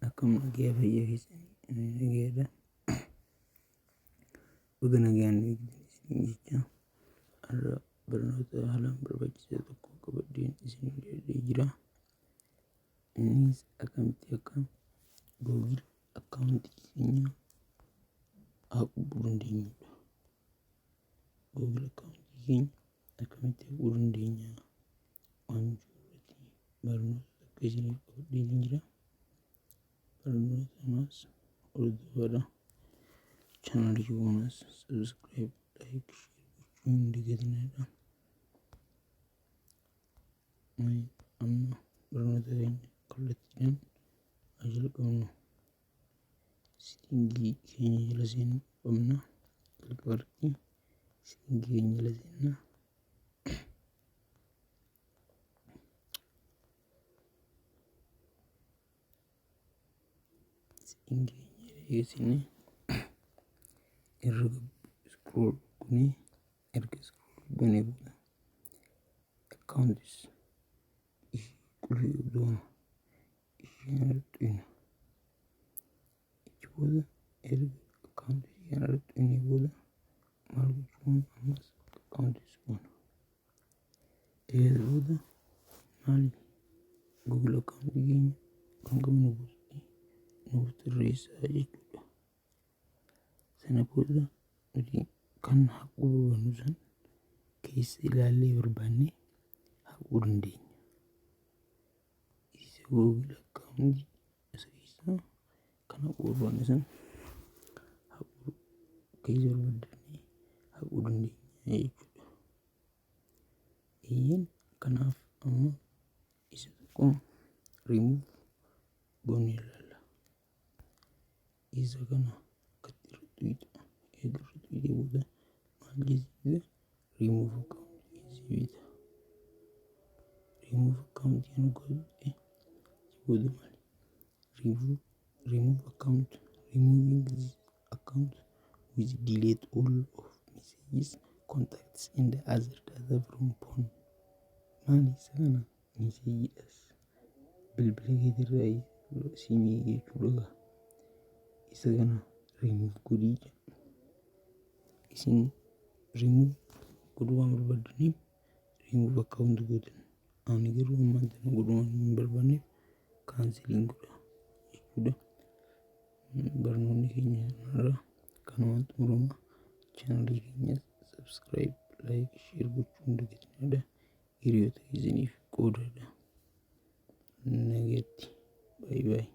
Akkam nagaa fayyaa keessanii nagaadha. Baga nagaan eegdanii jecha har'a barnoota haalaan barbaachisaa tokko qabadheen isin dhiyaadhee jira. Innis akkamitti akka Google akkaawuntii keenya haquu dandeenyudha. Google akkaawuntii keenya akkamitti haquu dandeenya waan jirutti barnoota akka isiniif qabadheen jira. Barnoota kanaas hordofaa. Channel keenyas subscribe, like, share gochuun hin dagatinaa. Amma barnoota keenya kallattiidhaan haa jalqabnu. Settingii keenya jala seenuu qabna. Jalqabarratti settingii keenya jala seenna. Settingii keenya jala geessine erga scroll goonee booda accounts qulfii iddoo isheen irratti hidhna. Ichi booda erga accounts isheen irratti hidhne booda maal gochuun ammas accounts goona. Eega booda maali Google account keenya kan qabnu gootee nuuf sirreessaa jechuudha. Sana booda nuti kan haquu barbaannu san keessa ilaallee barbaannee haquu dandeenya. Isa Google account isa keessa kan haquu barbaanne san haquu keessa barbaannee haquu dandeenya jechuudha. Kanaaf amma isa tokko remove goonee ilaalla. Isa kana akkatti irratti hidha. Eega irratti hidhee booda maal jechisiisa remove account jechisiisa. Remove account yoo godhe booda maali remove account, removing this account with delete all of messages, contacts and other data from phone. Maali isa kana messages bilbila keetirraa simii jechuudha. Isa kana remove godhii jedha. Isin remove godhuu waan barbaadaniif remove account gootan. Ani garuu ammaan tana godhuu waan hin barbaanneef cancel godha jechuudha. Barnoonni keenya irraa kanumaan xumurama. Channel keenyas subscribe, like, share gochuun hin dagatinaa. Hiriyoota keessaniif qoodaa. Nagaatti. Bye bye.